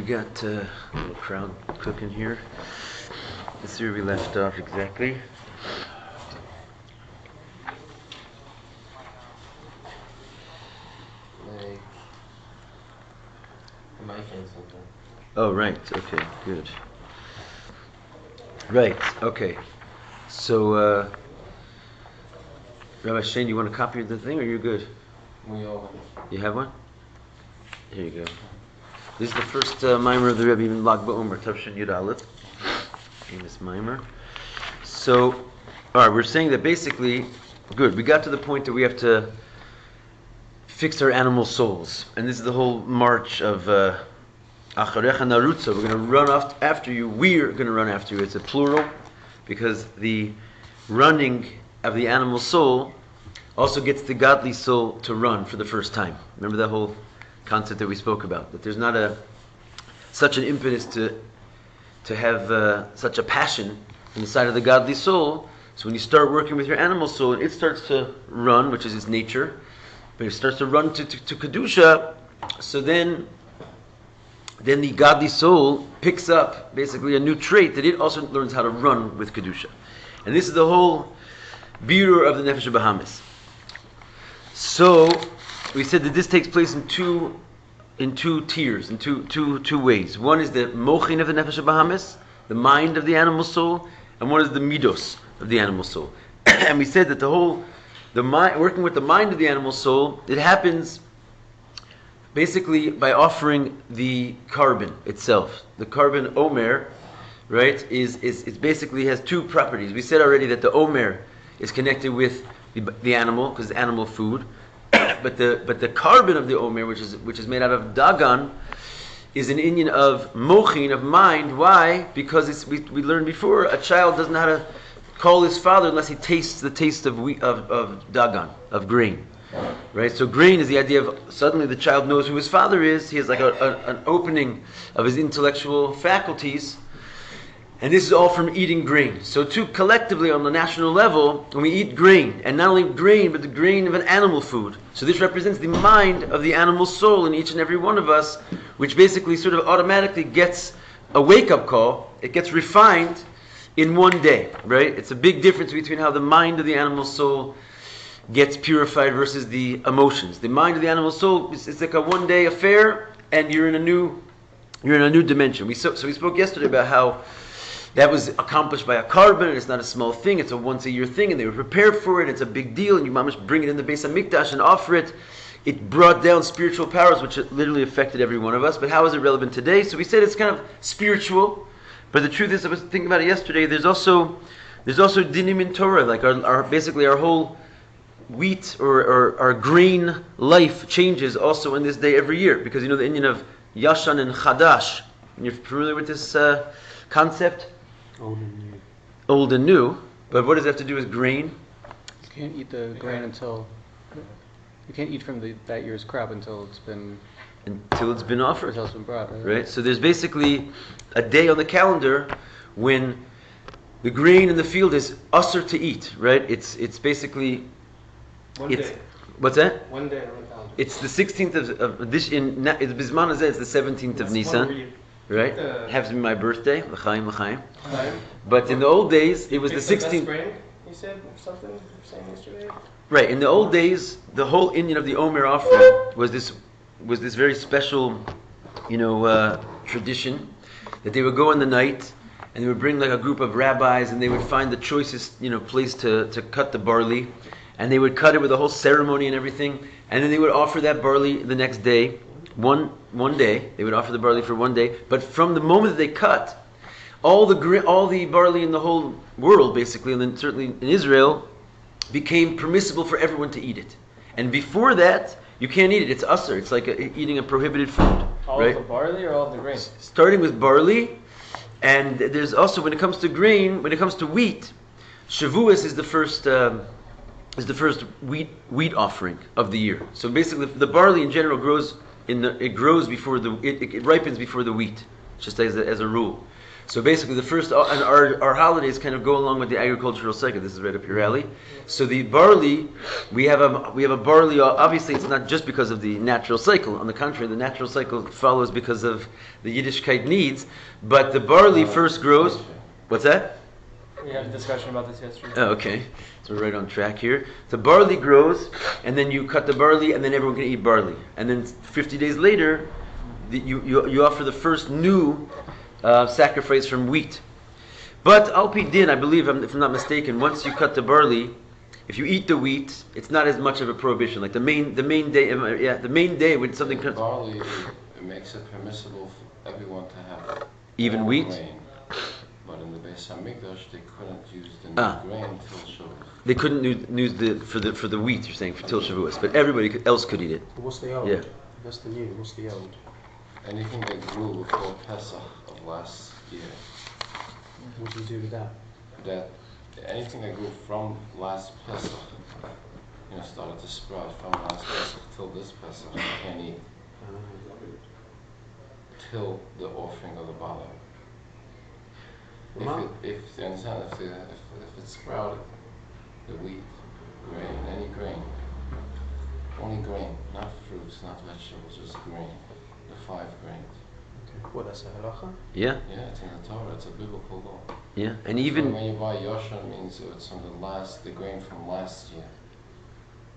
got a little crowd cooking here. Let's see where we left off exactly. Oh, right. Okay, good. Right. Okay. So, Rabbi Shane, you want a copy of the thing, or you're good? You have one? Here you go. This is the first mimer of the Rebbe in Lag BaOmer, Tavshin Yud Aleph. Famous mimer. So, all right, we're saying that basically, good. We got to the point that we have to fix our animal souls, and this is the whole march of Acharecha Narutza. We're going to run after you. We're going to run after you. It's a plural because the running of the animal soul also gets the godly soul to run for the first time. Remember that whole concept that we spoke about, that there's not such an impetus to have such a passion inside of the godly soul. So when you start working with your animal soul, and it starts to run, which is its nature, but it starts to run to Kedusha, so then the godly soul picks up basically a new trait that it also learns how to run with Kedusha. And this is the whole birur of the Nefesh Bahamis. So we said that this takes place in two tiers, in two ways. One is the mochin of the Nefesh Bahamis, the mind of the animal soul, and one is the Middos of the animal soul. And we said that the mind, working with the mind of the animal soul, it happens basically by offering the carbon itself. The carbon Omer, right, is basically has two properties. We said already that the Omer is connected with the animal because it's animal food, but the carbon of the Omer, which is made out of Dagan, is an inyan of mochin, of mind. Why? Because we learned before, a child doesn't know how to call his father unless he tastes the taste of Dagan, of grain. Right? So grain is the idea of suddenly the child knows who his father is. He has like an opening of his intellectual faculties. And this is all from eating grain. So too, collectively on the national level, when we eat grain, and not only grain, but the grain of an animal food. So this represents the mind of the animal soul in each and every one of us, which basically sort of automatically gets a wake-up call. It gets refined in one day, right? It's a big difference between how the mind of the animal soul gets purified versus the emotions. The mind of the animal soul is like a one-day affair, and you're in a new dimension. So we spoke yesterday about how that was accomplished by a carbon, and it's not a small thing, it's a once-a-year thing, and they were prepared for it, it's a big deal, and you must bring it in the Beis HaMikdash and offer it. It brought down spiritual powers, which literally affected every one of us, but how is it relevant today? So we said it's kind of spiritual, but the truth is, I was thinking about it yesterday, there's also dinim in Torah, like our basically our whole wheat or our grain life changes also in this day every year, because you know the Indian of Yashan and Chadash. You're familiar with this concept? Old and new. But what does that have to do with grain? You can't eat the grain until you can't eat from that year's crop until it's been offered. Until it's been brought. Right. So there's basically a day on the calendar when the grain in the field is usher to eat. Right. It's basically day. What's that? 1 day on the calendar. It's the 16th of this in Bisman Hazeh. It's the 17th of Nisan. Right? Happens to be my birthday, l'chaim. But in the old days, it was the 16th. Spring, you said something you were saying yesterday? Right. In the old days, the whole Indian of the Omer offering was this very special, tradition that they would go in the night and they would bring like a group of rabbis and they would find the choicest, place to cut the barley, and they would cut it with a whole ceremony and everything, and then they would offer that barley the next day. One day they would offer the barley for 1 day, but from the moment that they cut, all the barley in the whole world, basically, and then certainly in Israel, became permissible for everyone to eat it. And before that, you can't eat it. It's usher. It's like eating a prohibited food. All right? of the barley or all of the grain? Starting with barley, and there's also, when it comes to grain, when it comes to wheat, Shavuos is the first wheat offering of the year. So basically, the barley in general grows. It ripens before the wheat, just as a rule. So basically, the first and our holidays kind of go along with the agricultural cycle. This is right up your alley. So the barley, we have a barley. Obviously, it's not just because of the natural cycle. On the contrary, the natural cycle follows because of the Yiddishkeit needs. But the barley first grows. What's that? We had a discussion about this yesterday. Oh, okay. So we're right on track here. The barley grows, and then you cut the barley, and then everyone can eat barley. And then 50 days later, you offer the first new sacrifice from wheat. But Al Pi Din, I believe, if I'm not mistaken, once you cut the barley, if you eat the wheat, it's not as much of a prohibition. Like the main day when something comes. Barley, it makes it permissible for everyone to have Even all wheat? grain. But in the Beis Hamikdash, they couldn't use the new grain till Shavuot. They couldn't use for the wheat. You're saying for Til Shavuos, but everybody else could eat it. What's the old? Yeah. That's the new. What's the old? Anything that grew before Pesach of last year, What do you do with that? that anything that grew from last Pesach, started to sprout from last Pesach till this Pesach, you can't eat till the offering of the Bala. If you understand, if it's sprouted, the wheat, grain, any grain, only grain, not fruits, not vegetables, just grain, the 5 grains. Okay. What, that's a halacha? Yeah, Yeah, it's in the Torah, it's a biblical law. yeah, and So even when you buy yosher, it means it's from the grain from last year,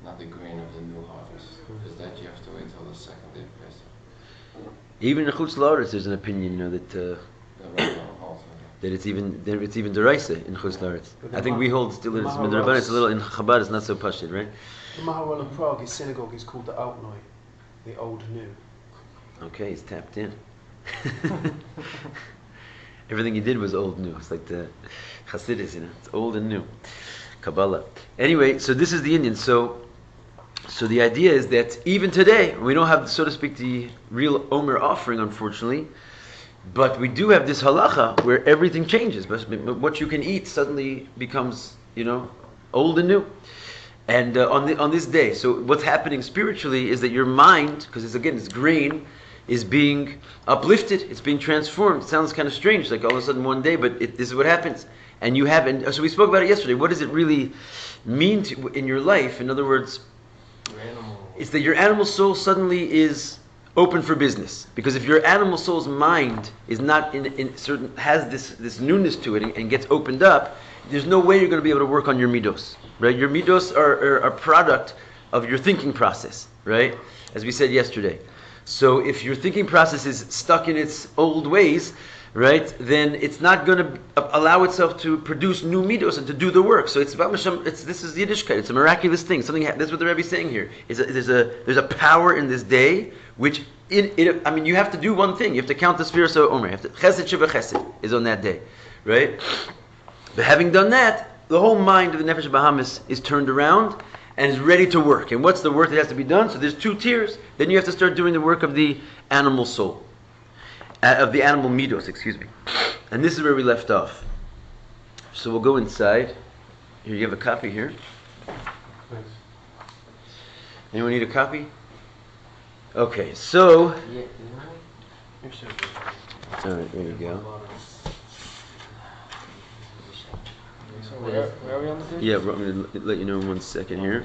not the grain of the new harvest. Because that you have to wait till the second day of Pesach. even in Chutz La'aretz, there's an opinion, that The Rabbi holds with that it's even deraisa in Chutz La'aretz. I think we hold still in Midrabanan. It's a little in Chabad. It's not so pashut, right? The Maharal in Prague, his synagogue is called the Altnoi, the Old New. Okay, he's tapped in. Everything he did was old new. It's like the Hasidus, it's old and new. Kabbalah. Anyway, so this is the Indian. So the idea is that even today, we don't have, so to speak, the real Omer offering, unfortunately, but we do have this halacha where everything changes. But what you can eat suddenly becomes, old and new. And on this day, so what's happening spiritually is that your mind, because it's grain, is being uplifted, it's being transformed. It sounds kind of strange, like all of a sudden one day, but this is what happens. And so we spoke about it yesterday. What does it really mean in your life? In other words, it's that your animal soul suddenly is open for business. Because if your animal soul's mind is not has this newness to it and gets opened up, there's no way you're going to be able to work on your middos, right? Your middos are a product of your thinking process, right? As we said yesterday. So if your thinking process is stuck in its old ways, right, then it's not going to allow itself to produce new middos and to do the work. So this is Yiddishkeit. It's a miraculous thing. That's what the Rabbi is saying here. There's a power in this day which you have to do one thing. You have to count the sehiros of Omer. Chesed Shiva Chesed is on that day, right? But having done that, the whole mind of the Nefesh Bahamis is turned around and is ready to work. And what's the work that has to be done? So there's 2 tiers. Then you have to start doing the work of the animal soul. Of the animal middos, excuse me. And this is where we left off. So we'll go inside. Here, you have a copy here. Thanks. Anyone need a copy? Okay, so... You're so All right, there you go. So where are we on the page? Yeah, I'm going to let you know in 1 second here.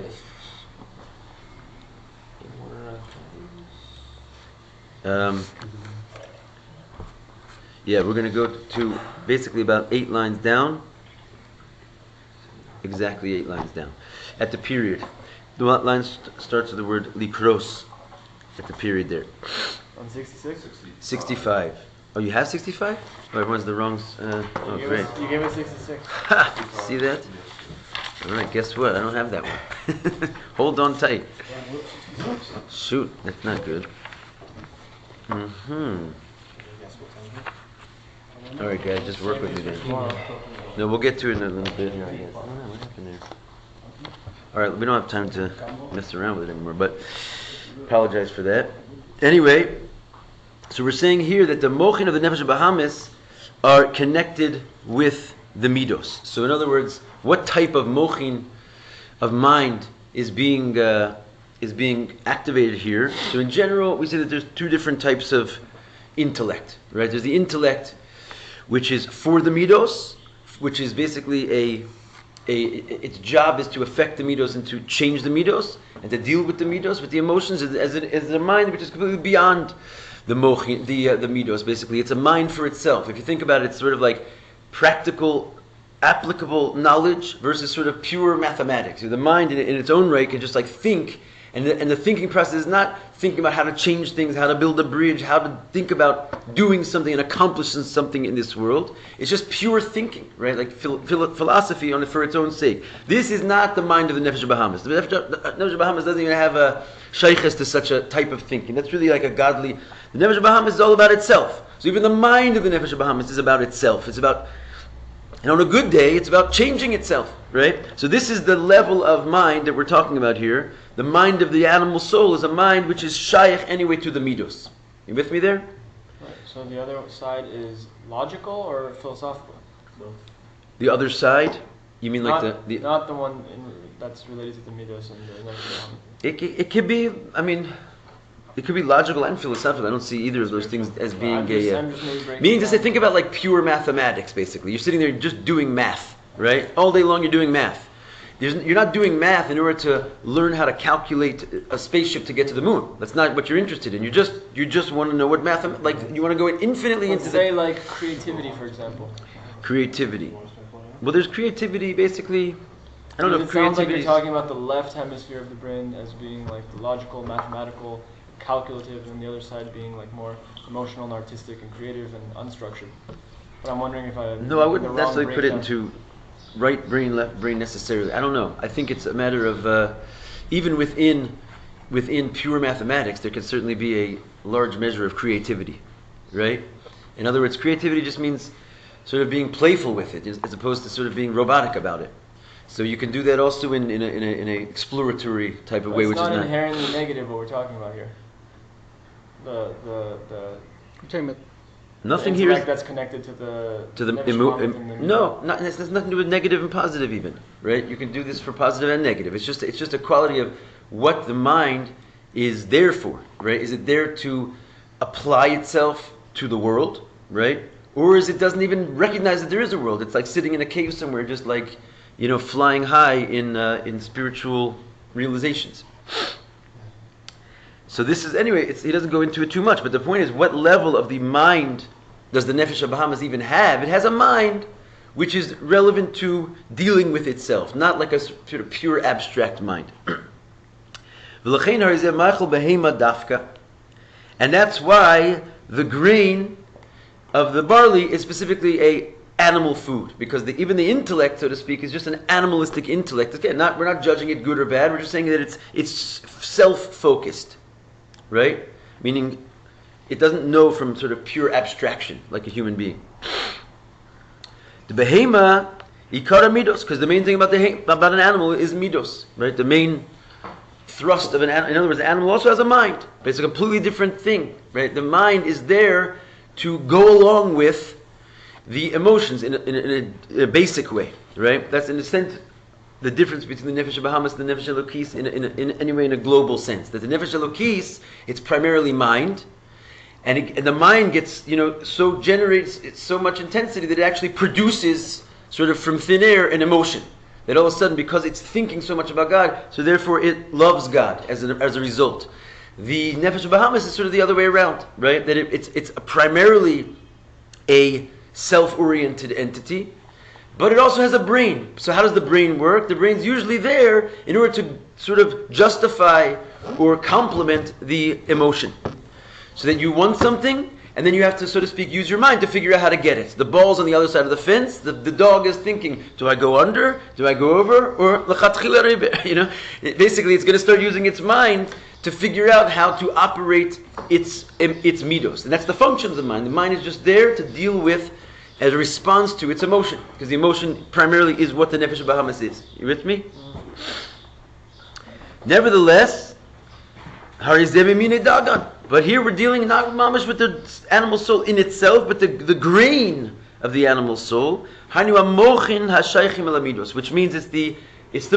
Yeah, we're going to go to basically about 8 lines down. Exactly 8 lines down. At the period. The line starts with the word likros. At the period there. On 66? 65. Oh, you have 65? Oh, everyone's the wrong... oh, great. You gave us 66. Ha! See that? All right, guess what? I don't have that one. Hold on tight. Shoot, that's not good. Mm-hmm. All right, guys, just work with me then. No, we'll get to it in a little bit here, I guess. I don't know what happened there. All right, we don't have time to mess around with it anymore, but apologize for that. Anyway, so we're saying here that the mochin of the Nefesh Bahamis are connected with the middos. So in other words, what type of mochin of mind is being activated here? So in general, we say that there's 2 different types of intellect, right? There's the intellect which is for the Middos, which is basically its job is to affect the Middos and to change the Middos and to deal with the Middos, with the emotions, as a mind which is completely beyond the Middos. Basically, it's a mind for itself. If you think about it, it's sort of like practical, applicable knowledge versus sort of pure mathematics. The mind in its own right can just like think, and the thinking process is not thinking about how to change things, how to build a bridge, how to think about doing something and accomplishing something in this world. It's just pure thinking, right? Like philosophy on it for its own sake. This is not the mind of the Nefesh Bahamas. The Nefesh Bahamas doesn't even have a shaykhs to such a type of thinking. That's really like a godly. The Nefesh Bahamas is all about itself. So even the mind of the Nefesh Bahamas is about itself. It's about, and on a good day, it's about changing itself, right? So this is the level of mind that we're talking about here. The mind of the animal soul is a mind which is shaykh anyway to the Middos. You with me there? Right. So the other side is logical or philosophical? The other side? You mean like not the one that's related to the Middos and the Nefesh. It could be, I mean, it could be logical and philosophical. I don't see either of those things as being meaning to say, think about like pure mathematics, basically. You're sitting there just doing math, right? All day long you're doing math. You're not doing math in order to learn how to calculate a spaceship to get to the moon. That's not what you're interested in. You just want to know what math, like you want to go infinitely into like creativity, for example. Creativity. Well, there's creativity basically. I don't know if it sounds like creativity. You're talking about the left hemisphere of the brain as being like the logical, mathematical, calculative, and the other side being like more emotional and artistic and creative and unstructured. But I'm wondering if I wouldn't necessarily put it into right brain, left brain necessarily. I don't know. I think it's a matter of even within pure mathematics, there can certainly be a large measure of creativity, right? In other words, creativity just means sort of being playful with it, as opposed to sort of being robotic about it. So you can do that also in an exploratory type of way, which is not inherently negative. What we're talking about here, the You're talking about nothing here is that's connected to the no, it has nothing to do with negative and positive even, right? You can do this for positive and negative. It's just a quality of what the mind is there for, right? Is it there to apply itself to the world, right? Or is it doesn't even recognize that there is a world? It's like sitting in a cave somewhere, just like, flying high in spiritual realizations. So this is, anyway, he doesn't go into it too much, but the point is, what level of the mind does the Nefesh Bahamas even have? It has a mind which is relevant to dealing with itself, not like a sort of pure abstract mind. And that's why the grain of the barley is specifically a animal food, because even the intellect, so to speak, is just an animalistic intellect. Again, we're not judging it good or bad. We're just saying that it's self-focused, right? Meaning it doesn't know from sort of pure abstraction like a human being. The behema ikara middos, because the main thing about an animal is middos, right? The main thrust of an animal. In other words, the animal also has a mind, but it's a completely different thing, right? The mind is there to go along with the emotions in a basic way, right? That's in a sense the difference between the Nefesh Bahamas and the Nefesh Elokis in a global sense. That the Nefesh Elokis, it's primarily mind, and the mind gets, so generates so much intensity that it actually produces sort of from thin air an emotion. That all of a sudden, because it's thinking so much about God, so therefore it loves God as a result. The Nefesh Bahamas is sort of the other way around, right? That it's primarily a self-oriented entity, but it also has a brain. So how does the brain work? The brain's usually there in order to sort of justify or complement the emotion. So that you want something, and then you have to, so to speak, use your mind to figure out how to get it. The ball's on the other side of the fence. The dog is thinking, do I go under? Do I go over? Or basically it's going to start using its mind to figure out how to operate its middos. And that's the function of the mind. The mind is just there to deal with as a response to its emotion. Because the emotion primarily is what the Nefesh Bahamas is. You with me? Nevertheless, but here we're dealing not mamash with the animal soul in itself, but the grain of the animal soul, which means it's the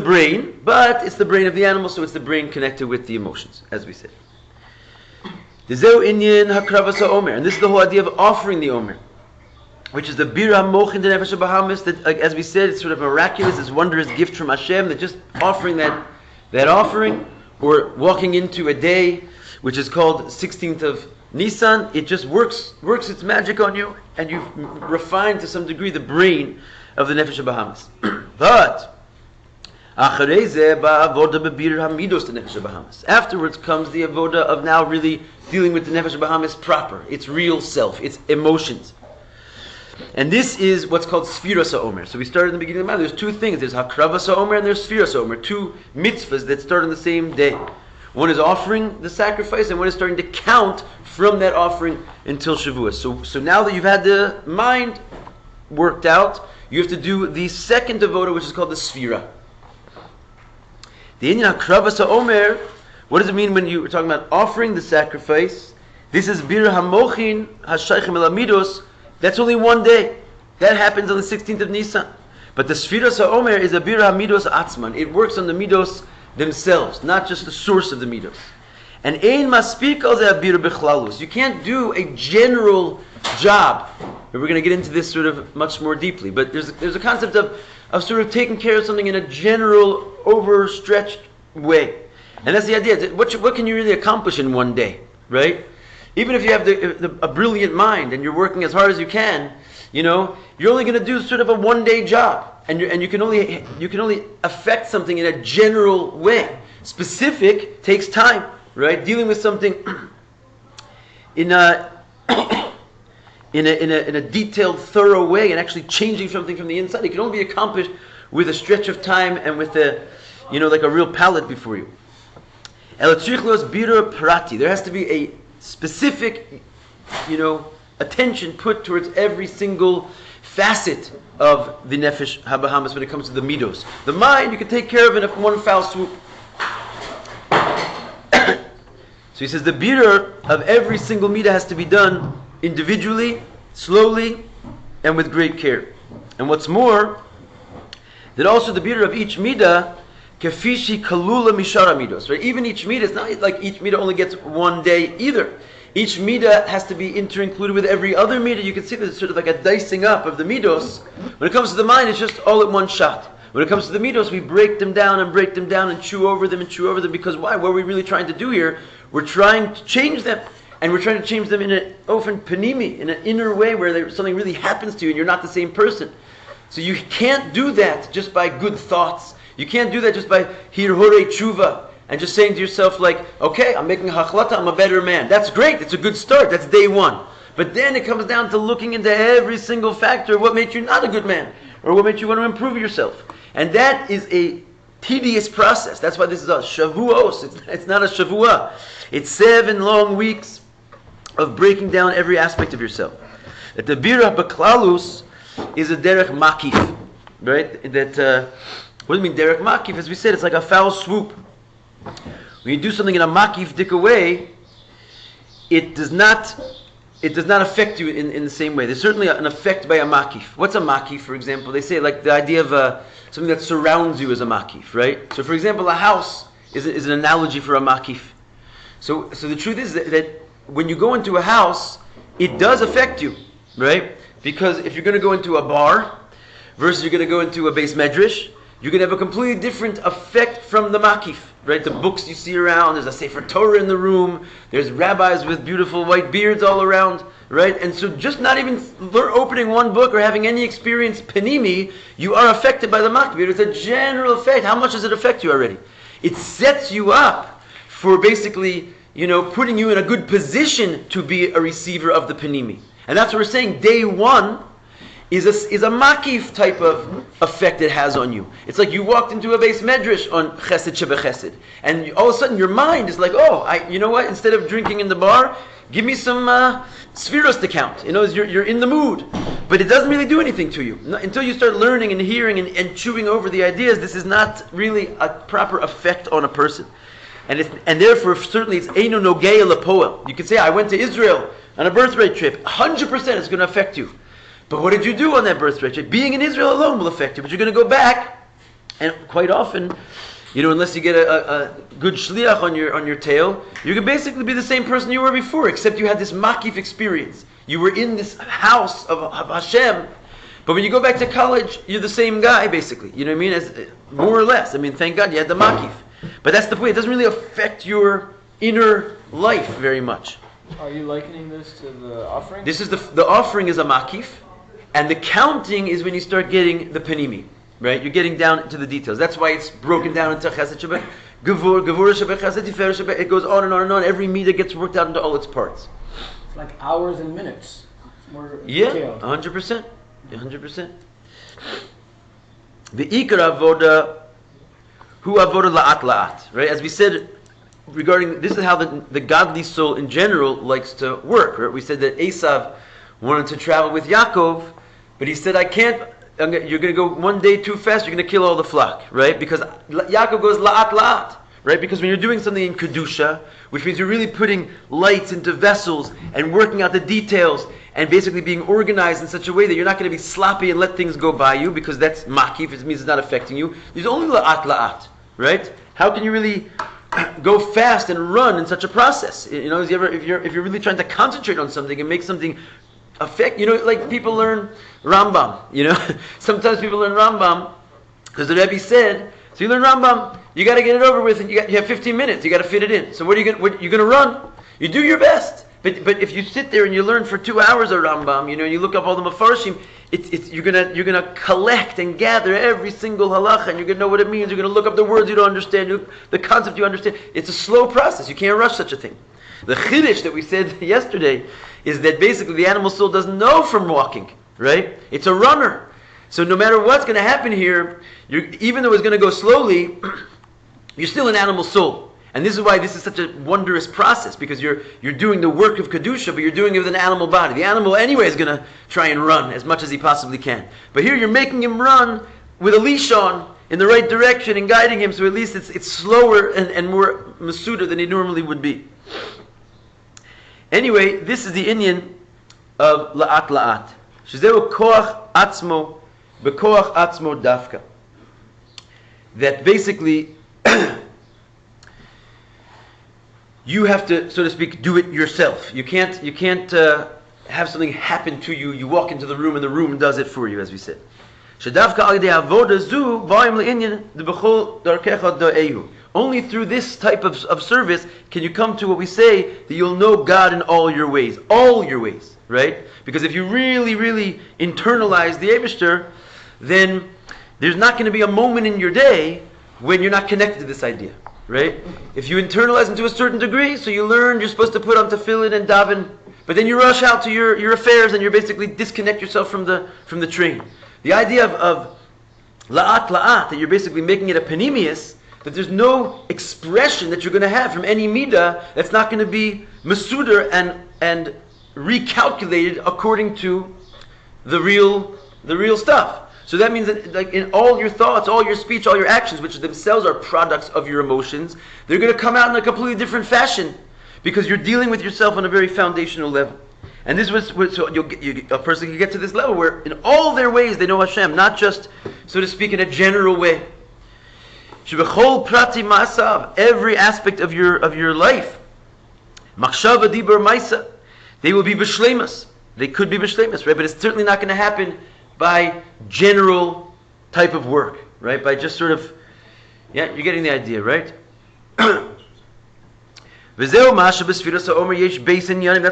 brain, but it's the brain of the animal, so it's the brain connected with the emotions, as we said. And this is the whole idea of offering the Omer. which is the Bir HaMochin de Nefesh HaBahamis, that, like, as we said, it's sort of miraculous, this wondrous gift from Hashem, that just offering that offering, or walking into a day which is called 16th of Nisan, it just works its magic on you, and you've refined to some degree the brain of the Nefesh HaBahamis. But afterwards comes the avoda of now really dealing with the Nefesh HaBahamis proper, its real self, its emotions. And this is what's called sehiros Omer. So we started in the beginning of the month. There's two things. There's hakravas Omer and there's sehiros Omer. Two mitzvahs that start on the same day. One is offering the sacrifice, and one is starting to count from that offering until Shavuos. So now that you've had the mind worked out, you have to do the second avoda, which is called the sefira. The inyan hakravas Omer. What does it mean when you are talking about offering the sacrifice? This is bir hamochin hashaychim el middos. That's only one day. That happens on the 16th of Nisan. But the sehiros Omer is a bir middos atzman. It works on the middos themselves, not just the source of the middos. And ein maspik al ze bir bechlalus. You can't do a general job. And we're going to get into this sort of much more deeply. But there's a concept of sort of taking care of something in a general, overstretched way. And that's the idea. What can you really accomplish in one day, right? Even if you have a brilliant mind and you're working as hard as you can, you're only going to do sort of a one-day job, and you can only affect something in a general way. Specific takes time, right? Dealing with something in a detailed, thorough way, and actually changing something from the inside, it can only be accomplished with a stretch of time and with like a real palette before you. There has to be a specific, attention put towards every single facet of the Nefesh HaBahamis when it comes to the Middos. The mind you can take care of in one foul swoop. So he says the birur of every single midah has to be done individually, slowly, and with great care. And what's more, that also the birur of each midah, kefishi kalula mishara midos. Right? Even each midah, it's not like each midah only gets one day either. Each midah has to be inter-included with every other midah. You can see that it's sort of like a dicing up of the midos. When it comes to the mind, it's just all at one shot. When it comes to the midos, we break them down and chew over them because why? What are we really trying to do here? We're trying to change them. And we're trying to change them in an ofen panimi, in an inner way where something really happens to you and you're not the same person. So you can't do that just by good thoughts. You can't do that just by hirhorei tshuva and just saying to yourself like, okay, I'm making a hachlata, I'm a better man. That's great, it's a good start, that's day one. But then it comes down to looking into every single factor of what made you not a good man, or what made you want to improve yourself. And that is a tedious process. That's why this is a shavuos, it's not a shavua. It's 7 long weeks of breaking down every aspect of yourself. That the birah baklalus is a derech makif, right? That what do you mean derech makif? As we said, it's like a foul swoop. When you do something in a makif dika way, it does not affect you in the same way. There's certainly an effect by a makif. What's a makif, for example? They say like the idea of something that surrounds you as a makif, right? So, for example, a house is an analogy for a makif. So the truth is that when you go into a house, it does affect you, right? Because if you're going to go into a bar versus you're going to go into a beis medrash, you're going to have a completely different effect from the makif, right? The books you see around, there's a Sefer Torah in the room, there's rabbis with beautiful white beards all around, right? And so just not even opening one book or having any experience panimi, you are affected by the makif. It's a general effect. How much does it affect you already? It sets you up for basically, putting you in a good position to be a receiver of the panimi. And that's what we're saying. Day one is a makif type of effect it has on you. It's like you walked into a beis medrash on chesed shebechesed, and all of a sudden your mind is like, you know what? Instead of drinking in the bar, give me some sehiros to count. You're in the mood, but it doesn't really do anything to you until you start learning and hearing and chewing over the ideas. This is not really a proper effect on a person, and therefore certainly it's eino nogei lepoel. You could say I went to Israel on a birthright trip. 100% it's going to affect you. But what did you do on that birthright trip? Being in Israel alone will affect you. But you're going to go back, and quite often, unless you get a good shliach on your tail, you can basically be the same person you were before, except you had this makif experience. You were in this house of Hashem, but when you go back to college, you're the same guy, basically. You know what I mean? As, more or less. I mean, thank God you had the makif. But that's the point. It doesn't really affect your inner life very much. Are you likening this to the offering? This is the offering is a makif, and the counting is when you start getting the panimi, right? You're getting down to the details. That's why it's broken down into chesed shabbat, gevur shabbat, chesed tiferes shabbat. It goes on and on and on. Every midah gets worked out into all its parts. It's like hours and minutes. It's more Yeah, detailed. 100%. 100%. The ikar avoda, hu avoda la'at la'at, right? As we said, regarding, this is how the godly soul in general likes to work, right? We said that Esav wanted to travel with Yaakov, but he said, I can't, you're going to go one day too fast, you're going to kill all the flock, right? Because Yaakov goes la'at la'at, right? Because when you're doing something in Kedusha, which means you're really putting lights into vessels and working out the details and basically being organized in such a way that you're not going to be sloppy and let things go by you, because that's makif, it means it's not affecting you. There's only la'at la'at, right? How can you really go fast and run in such a process? You know, if you're really trying to concentrate on something and make something affect, you know, like people learn Rambam, you know, sometimes people learn Rambam because the Rebbe said, so you learn Rambam, you got to get it over with, and you have 15 minutes, you got to fit it in. So what are you going to run? You do your best. But if you sit there and you learn for 2 hours of Rambam, you know, and you look up all the mafarshim, you're gonna collect and gather every single halacha, and you're gonna know what it means. You're gonna look up the words you don't understand, the concept you understand. It's a slow process. You can't rush such a thing. The chiddush that we said yesterday is that basically the animal soul doesn't know from walking, right? It's a runner. So no matter what's going to happen here, even though it's going to go slowly, you're still an animal soul. And this is why this is such a wondrous process, because you're doing the work of Kedusha, but you're doing it with an animal body. The animal anyway is going to try and run as much as he possibly can. But here you're making him run with a leash on in the right direction and guiding him, so at least it's slower and more masuda than he normally would be. Anyway, this is the inyan of la'at la'at. Shezeu koach atzmo, bekoach atzmo dafka. That basically you have to, so to speak, do it yourself. You can't have something happen to you. You walk into the room and the room does it for you, as we said. Only through this type of service can you come to what we say, that you'll know God in all your ways, right? Because if you really, really internalize the Eibishter, then there's not going to be a moment in your day when you're not connected to this idea. Right? If you internalize them to a certain degree, so you learn you're supposed to put on tefillin and daven, but then you rush out to your affairs and you basically disconnect yourself from the train. The idea of la'at la'at, that you're basically making it a panemius, that there's no expression that you're going to have from any midah that's not going to be masuder and recalculated according to the real stuff. So that means that, like, in all your thoughts, all your speech, all your actions, which themselves are products of your emotions, they're going to come out in a completely different fashion, because you're dealing with yourself on a very foundational level. And this was so a person can get to this level where, in all their ways, they know Hashem, not just, so to speak, in a general way. Shebechol prati ma'asav, every aspect of your life, machshava dibur ma'isa, they will be b'shleimus. They could be b'shleimus, right? But it's certainly not going to happen by general type of work, right? By just sort of, yeah, you're getting the idea, right? That's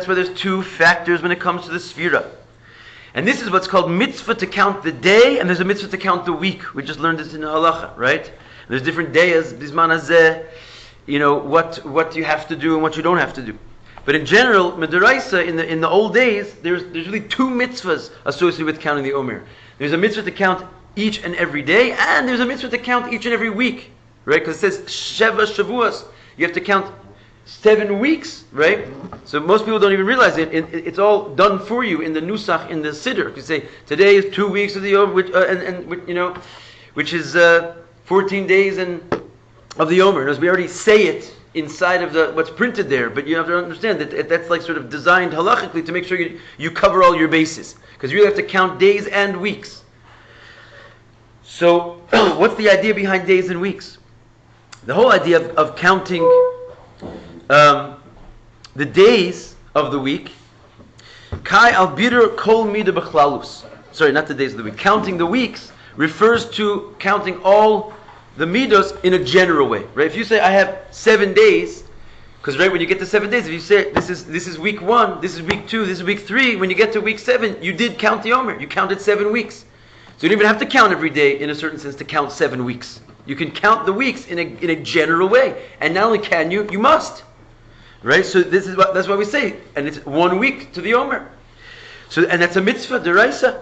why there's two factors when it comes to the sfira. And this is what's called mitzvah to count the day, and there's a mitzvah to count the week. We just learned this in the halacha, right? There's different days, bisman hazeh, you know, what you have to do and what you don't have to do. But in general, Midaraisa, in the old days, there's really two mitzvahs associated with counting the Omer. There's a mitzvah to count each and every day, and there's a mitzvah to count each and every week, right? Because it says Sheva Shavuos. You have to count 7 weeks, right? So most people don't even realize it. It's all done for you in the Nusach, in the Siddur. You say today is 2 weeks of the Omer, which is 14 days of the Omer. As we already say it inside of what's printed there, but you have to understand that that's like sort of designed halachically to make sure you cover all your bases, because you really have to count days and weeks. So what's the idea behind days and weeks? The whole idea of counting the days of the week Kai al bidur kol mida b'chlalus. Sorry, not the days of the week. Counting the weeks refers to counting all the middos in a general way, right? If you say I have 7 days, because right when you get to 7 days, if you say this is week 1, this is week 2, this is week 3, when you get to week 7, you did count the Omer. You counted 7 weeks. So you don't even have to count every day in a certain sense to count 7 weeks. You can count the weeks in a general way, and not only can you, you must, right? So that's why we say, and it's 1 week to the Omer. So and that's a mitzvah deraisa.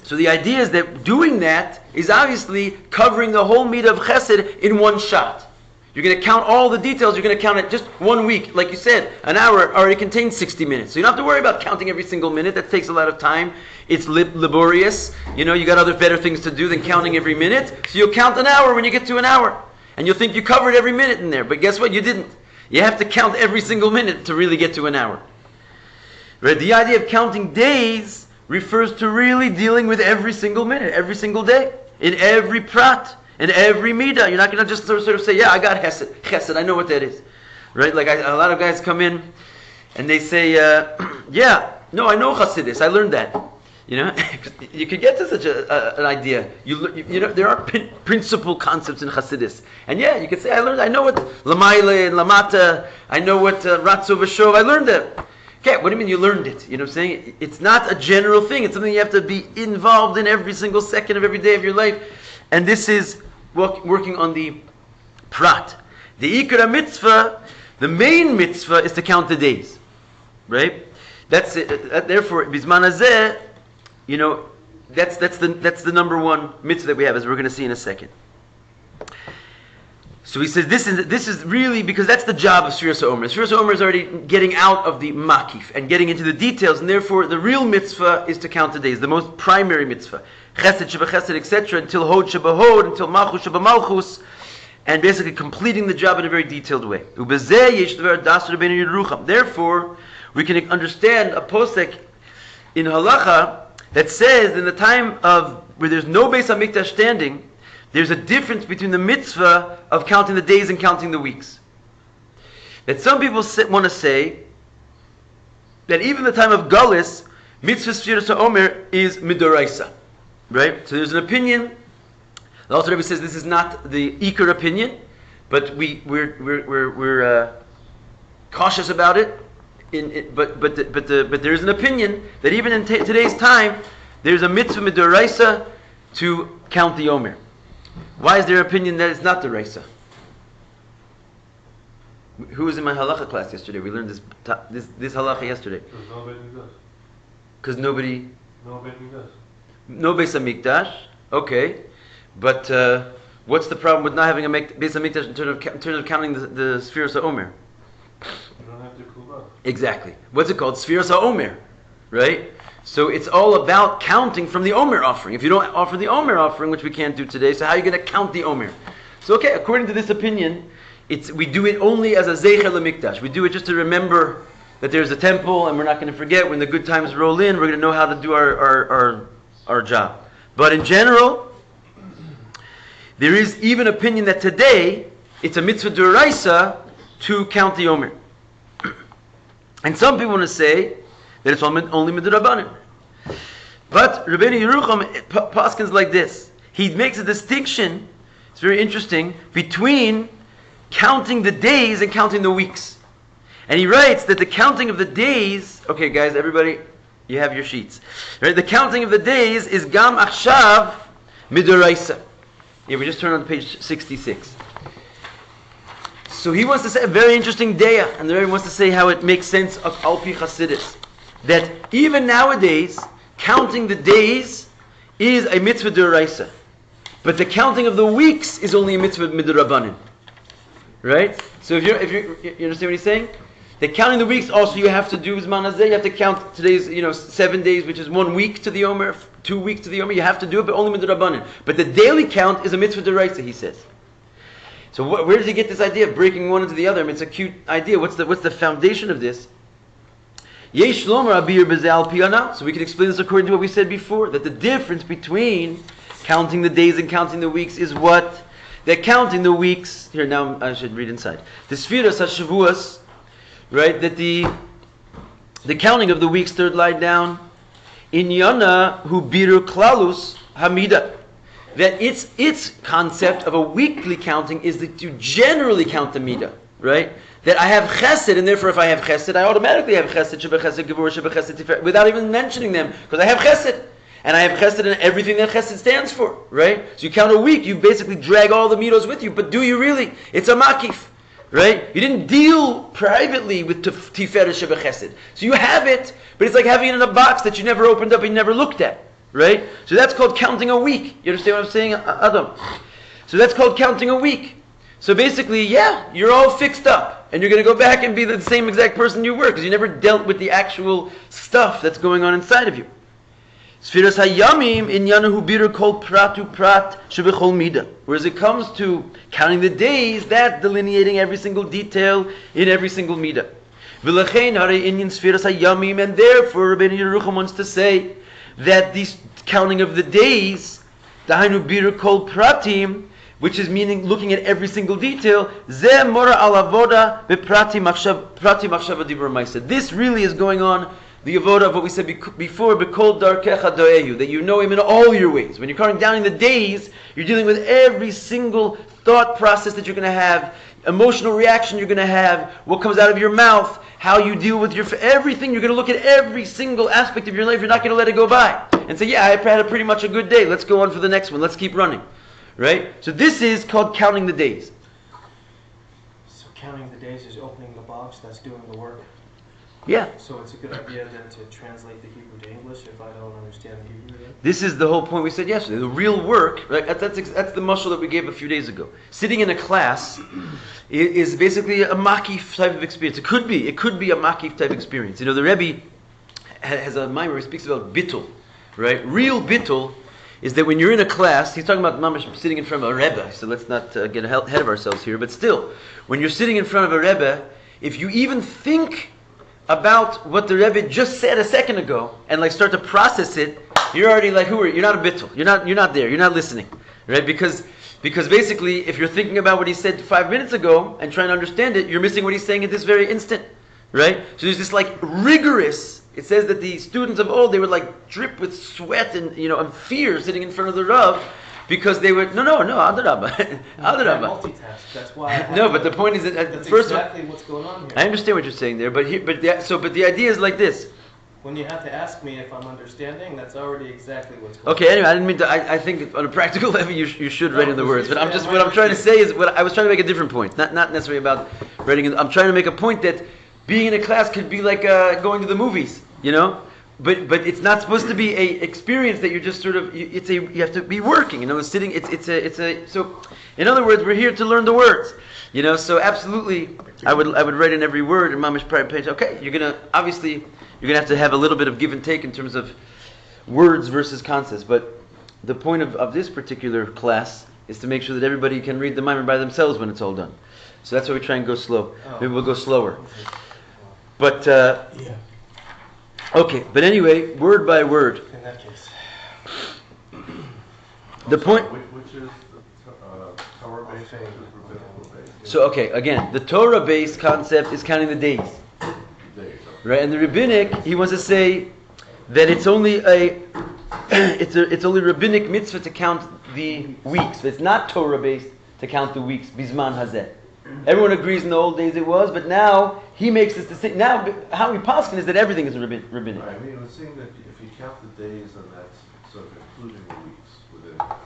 So the idea is that doing that is obviously covering the whole midah of chesed in one shot. You're going to count all the details. You're going to count it just 1 week. Like you said, an hour already contains 60 minutes. So you don't have to worry about counting every single minute. That takes a lot of time. It's laborious. You got other better things to do than counting every minute. So you'll count an hour when you get to an hour. And you'll think you covered every minute in there. But guess what? You didn't. You have to count every single minute to really get to an hour. Right? The idea of counting days refers to really dealing with every single minute, every single day, in every prat, in every midah. You're not going to just sort of say, yeah, I got chesed, I know what that is. Right? Like a lot of guys come in and they say, yeah, no, I know chassidus, I learned that. You could get to such an idea. There are principal concepts in chassidus. And yeah, you could say, I know what lamayle and lamata, I know what ratzo v'shov, I learned that. Okay, what do you mean you learned it? You know what I'm saying? It's not a general thing. It's something you have to be involved in every single second of every day of your life. And this is working on the prat. The ikra mitzvah, the main mitzvah is to count the days. Right? That's it. Therefore, bizman hazeh, that's the number one mitzvah that we have, as we're going to see in a second. So he says this is really because that's the job of sehiros Omer. Sehiros Omer is already getting out of the makif and getting into the details, and therefore the real mitzvah is to count the days, the most primary mitzvah, chesed shebachesed, etc., until hod shebahod, until malchus shebamalchus, and basically completing the job in a very detailed way. Therefore, we can understand a posek in halacha that says in the time of where there's no Beis Hamikdash standing, there's a difference between the mitzvah of counting the days and counting the weeks. That some people want to say that even the time of Galus, mitzvah sehiros Omer is midoraisa, right? So there's an opinion. The Alter Rebbe says this is not the ikar opinion, but we're cautious about it. But there is an opinion that even in today's time, there's a mitzvah midoraisa to count the Omer. Why is their opinion that it's not the Reisa? Who was in my halacha class yesterday? We learned this halacha yesterday. Because nobody. No Beis Hamikdash. Okay, but what's the problem with not having a Beis Hamikdash in terms of counting the sehiros Omer? You don't have to kuba. Exactly. What's it called? Sehiros Omer, right? So it's all about counting from the Omer offering. If you don't offer the Omer offering, which we can't do today, so how are you going to count the Omer? So okay, according to this opinion, we do it only as a zeicher lemikdash. We do it just to remember that there's a temple, and we're not going to forget when the good times roll in. We're going to know how to do our job. But in general, there is even opinion that today it's a mitzvah d'oraisa to count the Omer. And some people want to say that it's only midrabanan. But Rabbeinu Yerucham paskins like this. He makes a distinction, it's very interesting, between counting the days and counting the weeks. And he writes that the counting of the days, okay guys, everybody, you have your sheets. Right? The counting of the days is gam achshav midoraisa. Yeah, we just turned on page 66. So he wants to say a very interesting daya, and the Rabbi wants to say how it makes sense of Alpi Chasidus. That even nowadays, counting the days is a mitzvah d'oraisa, but the counting of the weeks is only a mitzvah midrabanan. Right? So if you understand what he's saying? That counting the weeks also you have to do zman hazeh. You have to count today's 7 days, which is 1 week to the Omer, 2 weeks to the Omer. You have to do it, but only midrabanan. But the daily count is a mitzvah d'oraisa, he says. So where does he get this idea of breaking one into the other? I mean, it's a cute idea. What's the foundation of this? So we can explain this according to what we said before, that the difference between counting the days and counting the weeks is what? That counting the weeks, here now I should read inside. The sehiros hashavuos, right, that the the counting of the weeks, third line down, Inyana hu biru klalus hamida. That its concept of a weekly counting is that you generally count the midah, right? That I have chesed, and therefore if I have chesed, I automatically have chesed, sheba chesed, gevur, sheba chesed, tiferet, without even mentioning them, because I have chesed. And I have chesed in everything that chesed stands for, right? So you count a week, you basically drag all the middos with you, but do you really? It's a makif, right? You didn't deal privately with tiferet, sheba chesed. So you have it, but it's like having it in a box that you never opened up and you never looked at. Right? So that's called counting a week. You understand what I'm saying, Adam? So that's called counting a week. So basically, yeah, you're all fixed up. And you're going to go back and be the same exact person you were, because you never dealt with the actual stuff that's going on inside of you. Sehiros hayamim in yanahu biru kol pratu prat shebechol mida. Whereas it comes to counting the days, that's delineating every single detail in every single midah. V'lachein harei inyan sehiros hayamim, and therefore Rabbi Yerucham wants to say that this counting of the days, dahainu biru kol pratim, which is meaning looking at every single detail, ze mora al avoda beprati machshava dibur ma'aseh. This really is going on the avoda of what we said before, bekol darkecha doehu, that you know him in all your ways. When you're counting down in the days, you're dealing with every single thought process that you're going to have, emotional reaction you're going to have, what comes out of your mouth, how you deal with everything. You're going to look at every single aspect of your life. You're not going to let it go by and say, yeah, I've had pretty much a good day. Let's go on for the next one. Let's keep running. Right? So this is called counting the days. So counting the days is opening the box, that's doing the work. Yeah. So it's a good idea then to translate the Hebrew to English if I don't understand the Hebrew then? This is the whole point we said yesterday. The real work, right? That's the mashal that we gave a few days ago. Sitting in a class is basically a makif type of experience. It could be a makif type experience. You know, the Rabbi has a mimer where he speaks about bittul, right? Real bittul is that when you're in a class, he's talking about mamash sitting in front of a Rebbe, so let's not get ahead of ourselves here, but still, when you're sitting in front of a Rebbe, if you even think about what the Rebbe just said a second ago, and like start to process it, you're already like, you're not a bittul, you're not there, you're not listening, right? Because basically, if you're thinking about what he said 5 minutes ago, and trying to understand it, you're missing what he's saying at this very instant, right? So there's this like rigorous. It says that the students of old, they would like drip with sweat and and fear sitting in front of the Rav, because they would adrabah, adrabah. Multitask. That's why. No, but the point is that that's first exactly what's going on here. I understand what you're saying there, but the idea is like this. When you have to ask me if I'm understanding, that's already exactly what's going on. Okay, anyway, I didn't mean to. I think on a practical level, you should write in the words. But what I'm trying to say is, what I was trying to make a different point. Not necessarily about writing. I'm trying to make a point that being in a class could be like going to the movies, But it's not supposed to be a experience that you're just sort of. You have to be working. Sitting. So. In other words, we're here to learn the words. So absolutely, I would write in every word in Mamish private page. Okay, you're gonna have to have a little bit of give and take in terms of words versus concepts. But the point of this particular class is to make sure that everybody can read the Maimer by themselves when it's all done. So that's why we try and go slow. Maybe we'll go slower. But okay. But anyway, word by word. In that case. The point. Which is Torah-based and rabbinical-based? So okay, again, the Torah-based concept is counting the days. Right, and the rabbinic, he wants to say that it's only it's only rabbinic mitzvah to count the weeks. It's not Torah-based to count the weeks. Bizman hazeh. Everyone agrees in the old days it was, but now he makes this distinction. Now, how we paskin is that everything is rabbinic. Right, I mean, it was saying that if you count the days, and that's sort of including the weeks within it. Right?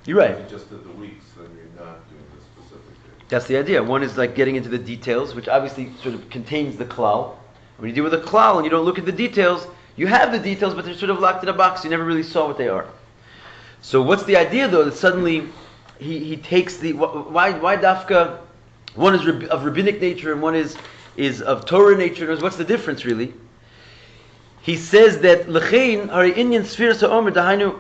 You're right. If you just did the weeks, then you're not doing the specific day. That's the idea. One is like getting into the details, which obviously sort of contains the klal. When you deal with a klal and you don't look at the details, you have the details, but they're sort of locked in a box. You never really saw what they are. So what's the idea, though, that suddenly he takes the... Why dafka... One is of rabbinic nature and one is of Torah nature. What's the difference, really? He says that l'chein hari inyan sehiros ha'omer dahainu.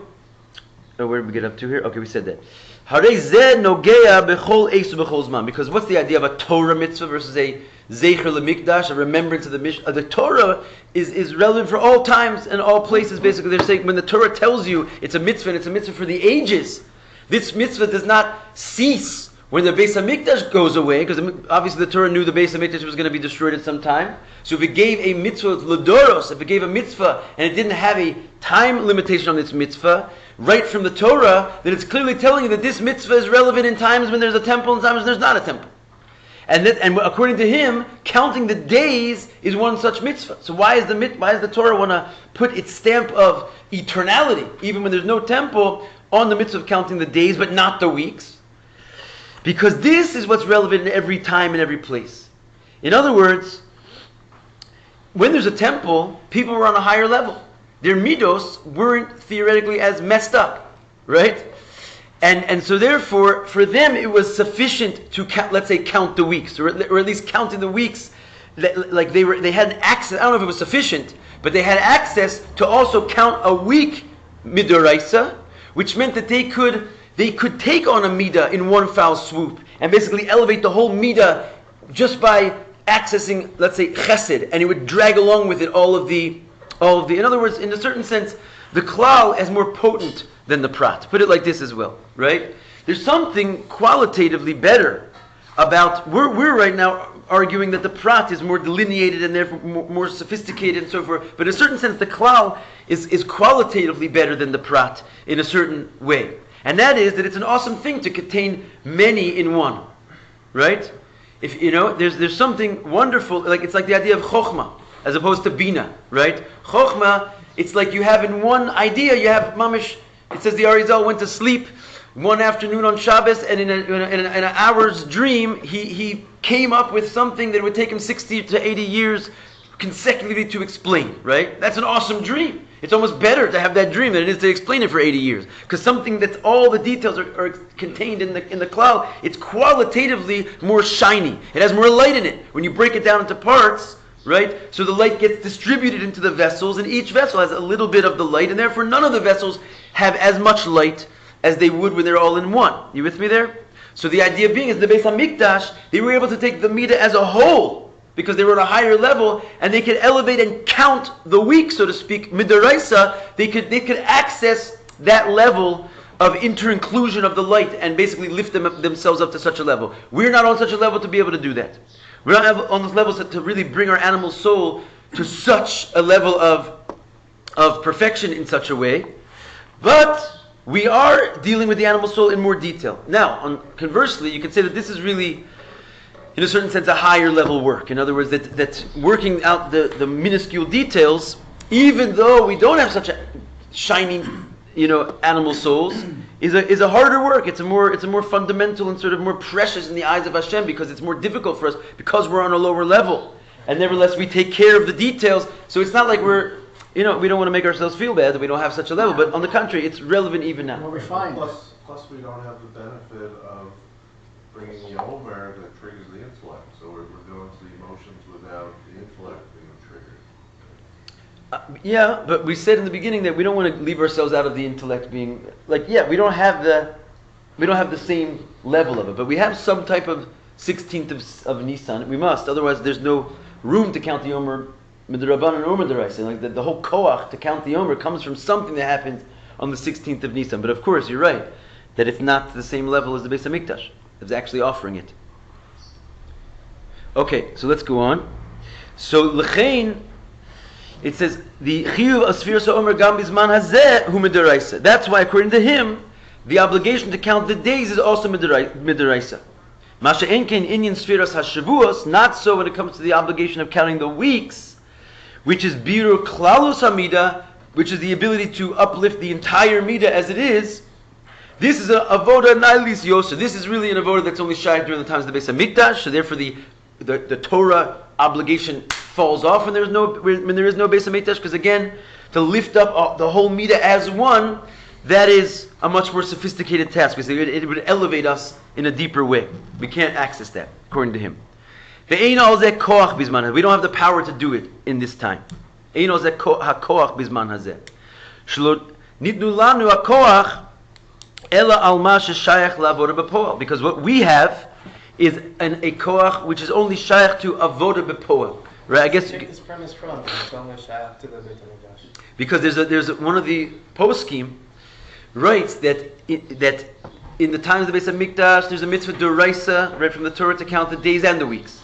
Oh, where did we get up to here? Okay, we said that. Harei zeh nogea bechol eisu bechol zman. Because what's the idea of a Torah mitzvah versus a zecher lemikdash, a remembrance of the Mishnah? The Torah is relevant for all times and all places. Basically, they're saying when the Torah tells you it's a mitzvah and it's a mitzvah for the ages, this mitzvah does not cease when the Beis HaMikdash goes away, because obviously the Torah knew the Beis HaMikdash was going to be destroyed at some time, so if it gave a mitzvah l'doros, if it gave a mitzvah and it didn't have a time limitation on its mitzvah, right from the Torah, then it's clearly telling you that this mitzvah is relevant in times when there's a temple and times when there's not a temple. And according to him, counting the days is one such mitzvah. So why does the Torah want to put its stamp of eternality, even when there's no temple, on the mitzvah of counting the days, but not the weeks? Because this is what's relevant in every time and every place. In other words, when there's a temple, people were on a higher level. Their middos weren't theoretically as messed up, right? And so therefore, for them it was sufficient to count, let's say, count the weeks, or at least counting the weeks, like they had access. I don't know if it was sufficient, but they had access to also count a week midoraisa, which meant that they could take on a midah in one foul swoop and basically elevate the whole midah just by accessing, let's say, chesed, and it would drag along with it all of the. In other words, in a certain sense, the klal is more potent than the prat. Put it like this as well, right? There's something qualitatively better about, we're right now arguing that the prat is more delineated and therefore more sophisticated and so forth, but in a certain sense the klal is qualitatively better than the prat in a certain way. And that is that it's an awesome thing to contain many in one, right? If there's something wonderful, like it's like the idea of chokhmah as opposed to bina, right? Chokhmah, it's like you have in one idea, you have mamish. It says the Arizal went to sleep one afternoon on Shabbos, and in an hour's dream, he came up with something that would take him 60 to 80 years consecutively to explain, right? That's an awesome dream. It's almost better to have that dream than it is to explain it for 80 years. Because something that's all the details are contained in the cloud, it's qualitatively more shiny. It has more light in it. When you break it down into parts, right? So the light gets distributed into the vessels, and each vessel has a little bit of the light, and therefore none of the vessels have as much light as they would when they're all in one. You with me there? So the idea being is the Beis HaMikdash, they were able to take the midah as a whole, because they were at a higher level, and they could elevate and count the week, so to speak, midaraisa. They could access that level of inter-inclusion of the light and basically lift themselves up to such a level. We're not on such a level to be able to do that. We're not on those levels to really bring our animal soul to such a level of perfection in such a way. But we are dealing with the animal soul in more detail. Now, conversely, you could say that this is really, in a certain sense, a higher level work. In other words, that working out the minuscule details, even though we don't have such a shining, animal souls, is a harder work. It's a more fundamental and sort of more precious in the eyes of Hashem, because it's more difficult for us because we're on a lower level. And nevertheless, we take care of the details. So it's not like we don't want to make ourselves feel bad that we don't have such a level. But on the contrary, it's relevant even now. More refined. Plus, we don't have the benefit of bringing the Omer that triggers the intellect. So we're going to the emotions without the intellect being triggered. Yeah, but we said in the beginning that we don't want to leave ourselves out of the intellect being we don't have the same level of it, but we have some type of 16th of Nisan. We must, otherwise there's no room to count the Omer midrabanan and Omer deraisa. Like the whole koach to count the Omer comes from something that happened on the 16th of Nisan. But of course, you're right that it's not the same level as the Beis HaMikdash. It's actually offering it. Okay, so let's go on. So l'chein, it says the chiyuv asfiras ha'omer gam bizman hazeh hu midaraisa. That's why, according to him, the obligation to count the days is also midaraisa. Masha enkein inyan sfiras hashavuos. Not so when it comes to the obligation of counting the weeks, which is biru klalus hamida, which is the ability to uplift the entire midah as it is. This is a avoda nailis yoser. This is really an avoda that's only shy during the times of the Beis HaMikdash. So therefore, the Torah obligation falls off when there is no Beis HaMikdash, because again, to lift up the whole midah as one, that is a much more sophisticated task, because it would elevate us in a deeper way. We can't access that, according to him. We don't have the power to do it in this time. Because what we have is a koach which is only shayach to avoda bepoel. Right? I guess Take this premise from it's only shayach to the Beit HaMikdash. Because there's one of the poskim writes that in the times of the Beis Hamikdash, there's a mitzvah d'oraisa, right from the Torah, to count the days and the weeks.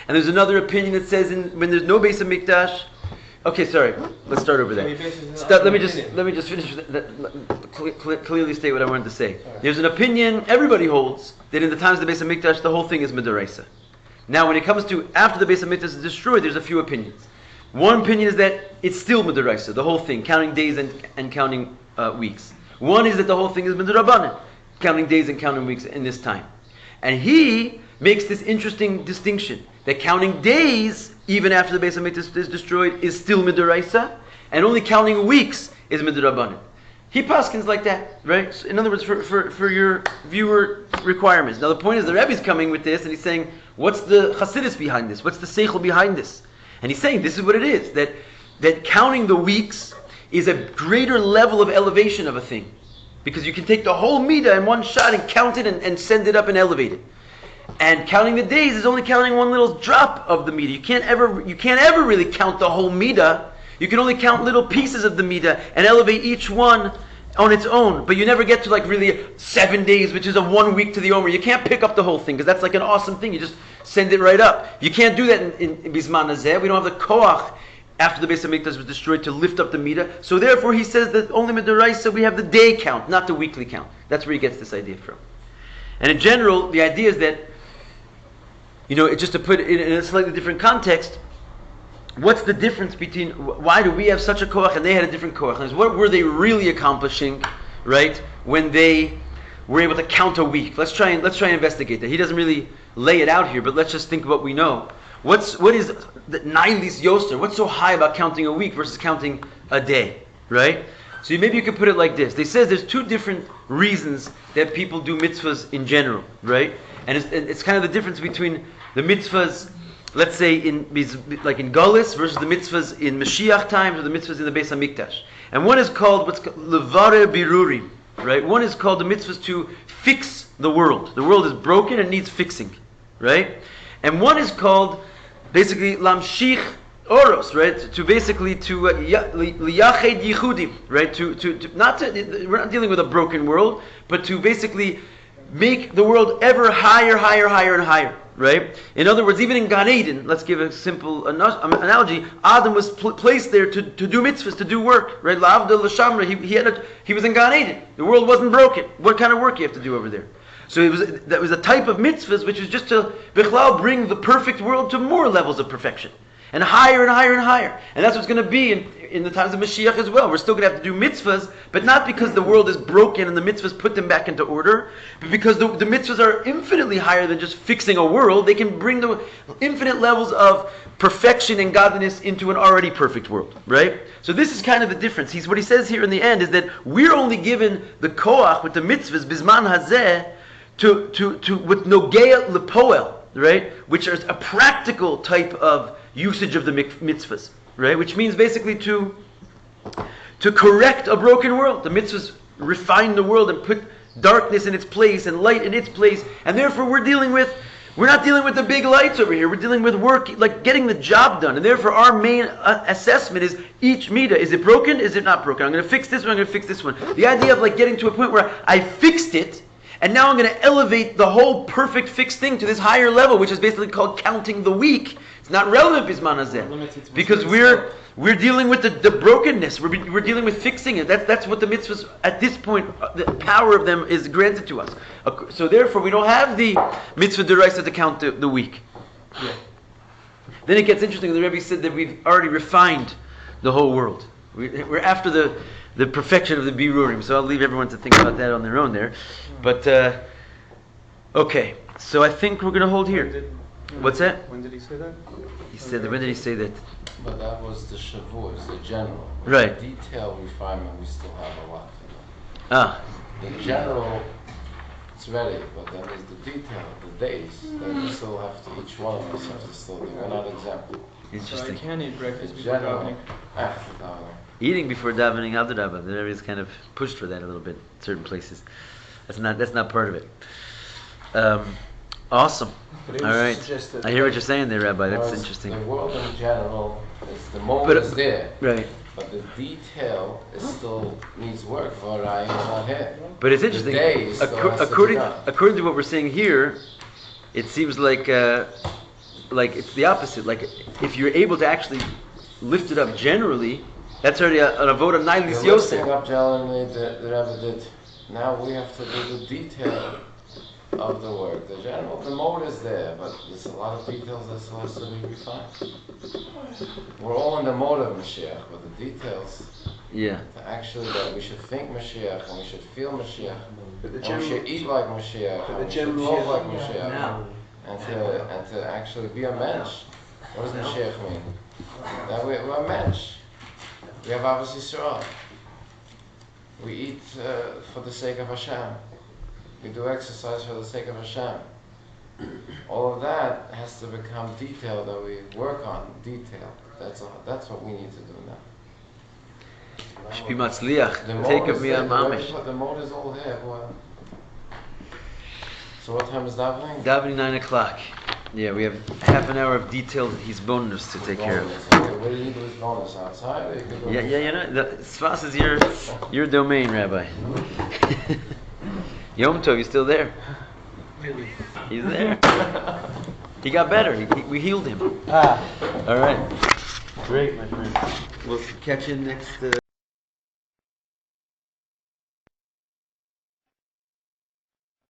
And there's another opinion that says when there's no Beis Hamikdash. Okay, sorry. Let's start over there. Let me just finish clearly state what I wanted to say. There's an opinion everybody holds that in the times of the Beis Hamikdash the whole thing is midoraisa. Now, when it comes to after the Beis Hamikdash is destroyed, there's a few opinions. One opinion is that it's still midoraisa, the whole thing, counting days and counting weeks. One is that the whole thing is midorabanan, counting days and counting weeks in this time. And he makes this interesting distinction that counting days, even after the Beis Hamikdash is destroyed, is still midoraisa, and only counting weeks is midorabanan. He paskins like that, right? So in other words, for your viewer requirements. Now the point is, the Rebbe's coming with this, and he's saying, what's the chassidus behind this? What's the seichel behind this? And he's saying, this is what it is, that counting the weeks is a greater level of elevation of a thing. Because you can take the whole midah in one shot and count it and send it up and elevate it. And counting the days is only counting one little drop of the midah. You can't ever really count the whole midah. You can only count little pieces of the midah and elevate each one on its own. But you never get to like really 7 days, which is a 1 week to the Omer. You can't pick up the whole thing because that's like an awesome thing. You just send it right up. You can't do that in Bisman Hazeh. We don't have the koach after the Beis Hamikdash was destroyed to lift up the midah. So therefore he says that only midoraisa we have the day count, not the weekly count. That's where he gets this idea from. And in general, the idea is that, just to put it in a slightly different context, what's the difference between, why do we have such a koach and they had a different koach? And what were they really accomplishing, right, when they were able to count a week? Let's try and investigate that. He doesn't really lay it out here, but let's just think what we know. What is the Nailis Yoster? What's so high about counting a week versus counting a day, right? So maybe you could put it like this. They says there's two different reasons that people do mitzvahs in general, right? And it's kind of the difference between the mitzvahs, let's say in Gullus versus the mitzvahs in Mashiach times or the mitzvahs in the Beis Hamikdash. And one is called what's called Levare Birurim, right? One is called the mitzvahs to fix the world. The world is broken and needs fixing, right? And one is called basically Lamshich Oros, right? To basically liyached yichudim, right? We're not dealing with a broken world, but to basically make the world ever higher, and higher, right? In other words, even in Gan Eden, let's give a simple analogy. Adam was placed there to do mitzvahs, to do work, right? La'avda l'shamra. He was in Gan Eden. The world wasn't broken. What kind of work you have to do over there? So that was a type of mitzvahs which was just to bichlal bring the perfect world to more levels of perfection. And higher and higher and higher. And that's what's going to be in the times of Mashiach as well. We're still going to have to do mitzvahs, but not because the world is broken and the mitzvahs put them back into order, but because the mitzvahs are infinitely higher than just fixing a world. They can bring the infinite levels of perfection and godliness into an already perfect world, right? So this is kind of the difference. What he says here in the end is that we're only given the koach with the mitzvahs, bisman hazeh, with nogea lepoel, right? Which is a practical type of usage of the mitzvahs, right? Which means basically to correct a broken world. The mitzvahs refine the world and put darkness in its place and light in its place. And therefore we're not dealing with the big lights over here. We're dealing with work, like getting the job done. And therefore our main assessment is each midah. Is it broken? Is it not broken? I'm going to fix this one, I'm going to fix this one. The idea of like getting to a point where I fixed it, and now I'm going to elevate the whole perfect fixed thing to this higher level, which is basically called counting the week. It's not relevant bisman hazeh, because we're dealing with the brokenness. We're dealing with fixing it. That's what the mitzvahs at this point, the power of them is granted to us. So therefore, we don't have the mitzvah deraisa to count the week. Yeah. Then it gets interesting. The Rebbe said that we've already refined the whole world. We're after the perfection of the birurim. So I'll leave everyone to think about that on their own there. But okay, so I think we're going to hold here. What's that? When did he say that? He said that. When did he say that? But that was the shavuos, the general. Right. The detail refinement, we still have a lot to do. Ah. The general, it's ready, but then there's the detail, the days, that we still have to, each one of us have to still do. We're not exempt. So I can eat breakfast The before general, davening. after davening. Eating before davening, after davening. The Rebbe is kind of pushed for that a little bit in certain places. That's not part of it. Awesome. But it All was right. just that I hear what you're saying there, Rabbi. That's whereas interesting. The world in general, the mode But, is there, Right. but the detail is still needs work. For I is not here. But it's interesting. The day still has to be According done. to what we're saying here, it seems like it's the opposite. Like if you're able to actually lift it up generally, that's already an avoda nailis The yosef. lifting up generally the Rebbe did. Now we have to do the detail of the work. The mode is there, but there's a lot of details that still has to be refined. We're all in the mode of Mashiach, but the details, Yeah. actually that we should think Mashiach, and we should feel Mashiach, But the and we should eat like Mashiach, but and the we should general- talk like Mashiach, Now. and to actually be a mensch. What does Mashiach mean? That we're a mensch. We have Ahavas Yisrael. We eat for the sake of Hashem. We do exercise for the sake of Hashem. All of that has to become detail that we work on. Detail. That's all. That's what we need to do now. Shpi matzliach. The Take mode of is me there. on mamish. The mode is all there. Well, so what time is davening? Davening 9:00. Yeah, we have half an hour of detailed his bonus to take care of. Okay, what do you need with bonus outside? Or you can go Yeah, you know, the Sfas is your domain, Rabbi. Yom Tov, you still there? He's there. He got better. We healed him. All right. Great, my friend. We'll catch you next.